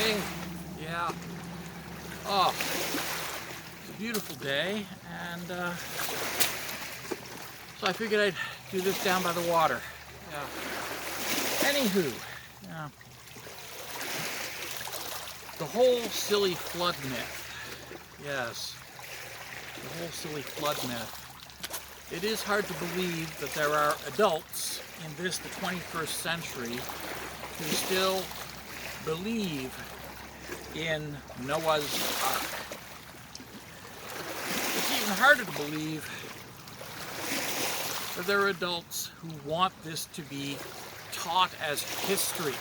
morning. Yeah. Oh, it's a beautiful day, and so I figured I'd do this down by the water. Yeah. Anywho, yeah. The whole silly flood myth. Yes. The whole silly flood myth. It is hard to believe that there are adults in this, the 21st century, who still believe in Noah's Ark. It's even harder to believe that there are adults who want this to be taught as history.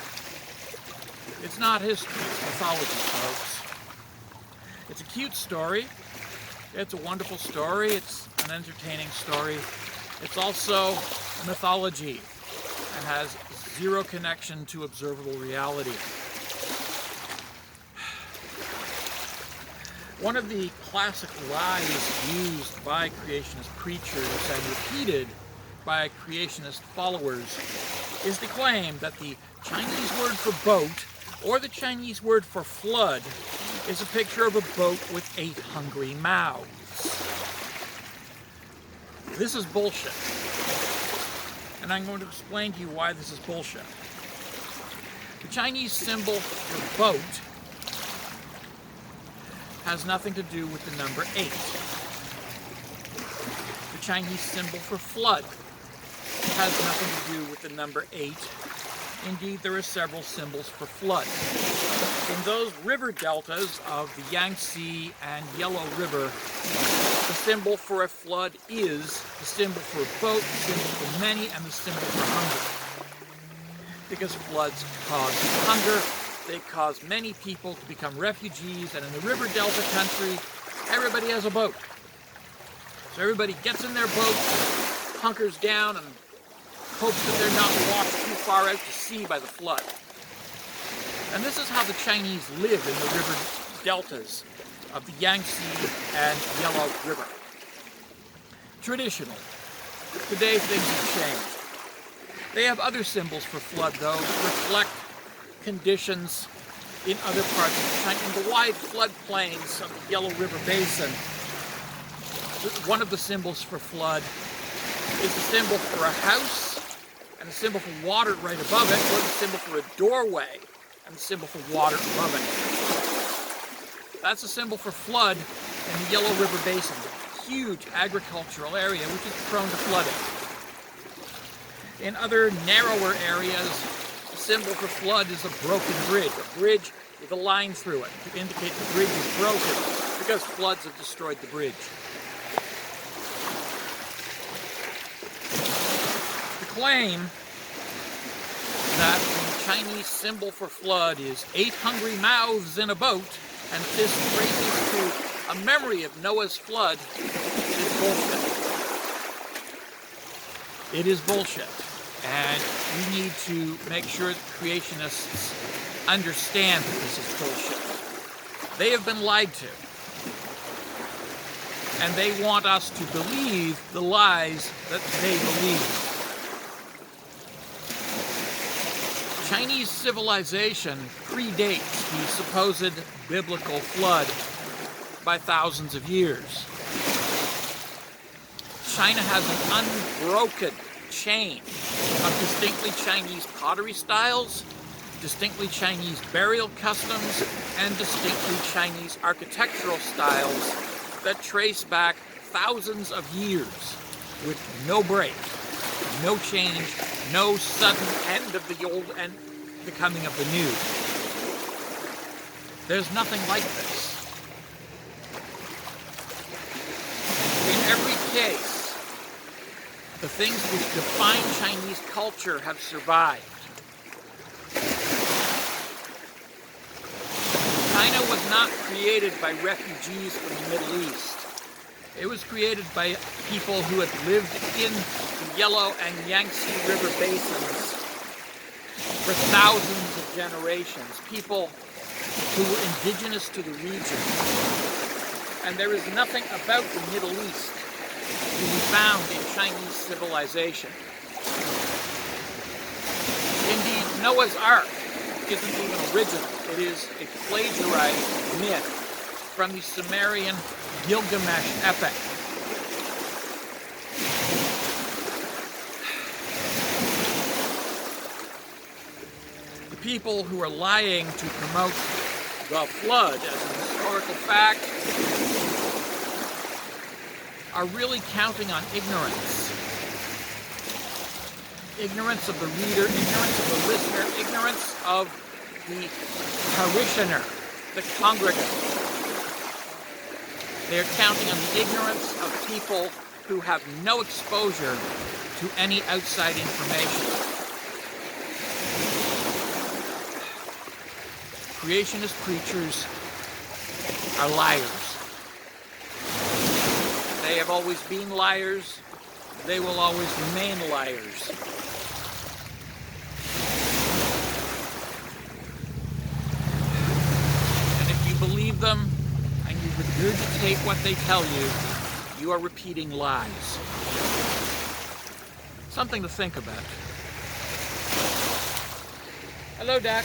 It's not history, it's mythology, folks. It's a cute story. It's a wonderful story. It's an entertaining story. It's also a mythology and has zero connection to observable reality. One of the classic lies used by creationist preachers and repeated by creationist followers is the claim that the Chinese word for boat or the Chinese word for flood is a picture of a boat with 8 hungry mouths. This is bullshit. And I'm going to explain to you why this is bullshit. The Chinese symbol for boat has nothing to do with the number 8. The Chinese symbol for flood has nothing to do with the number 8. Indeed, there are several symbols for flood. In those river deltas of the Yangtze and Yellow River, the symbol for a flood is the symbol for a boat, the symbol for many, and the symbol for hunger. Because floods cause hunger, they cause many people to become refugees, and in the river delta country, everybody has a boat. So everybody gets in their boat, hunkers down, and hopes that they're not washed too far out to sea by the flood. And this is how the Chinese live in the river deltas of the Yangtze and Yellow River. Traditional. Today things have changed. They have other symbols for flood, though, to reflect conditions in other parts of China. In the wide floodplains of the Yellow River Basin, one of the symbols for flood is the symbol for a house, and a symbol for water right above it, or the symbol for a doorway, and the symbol for water above it. That's a symbol for flood in the Yellow River Basin, a huge agricultural area which is prone to flooding. In other narrower areas, the symbol for flood is a broken bridge, a bridge with a line through it to indicate the bridge is broken because floods have destroyed the bridge. The claim that the Chinese symbol for flood is 8 hungry mouths in a boat, and this traces to a memory of Noah's flood, is bullshit. It is bullshit, and we need to make sure that creationists understand that this is bullshit. They have been lied to, and they want us to believe the lies that they believe. Chinese civilization predates the supposed biblical flood by thousands of years. China has an unbroken chain of distinctly Chinese pottery styles, distinctly Chinese burial customs, and distinctly Chinese architectural styles that trace back thousands of years with no break, no change, no sudden end of the old and the coming of the new. There's nothing like this. In every case, the things which define Chinese culture have survived. China was not created by refugees from the Middle East. It was created by people who had lived in the Yellow and Yangtze River basins for thousands of generations, people who were indigenous to the region. And there is nothing about the Middle East to be found in Chinese civilization. Indeed, Noah's Ark isn't even original. It is a plagiarized myth from the Sumerian Gilgamesh epic. The people who are lying to promote the flood as an historical fact are really counting on ignorance. Ignorance of the reader, ignorance of the listener, ignorance of the parishioner, the congregant. They are counting on the ignorance of people who have no exposure to any outside information. Creationist preachers are liars. They have always been liars. They will always remain liars. And if you believe them and you regurgitate what they tell you, you are repeating lies. Something to think about. Hello, Dak.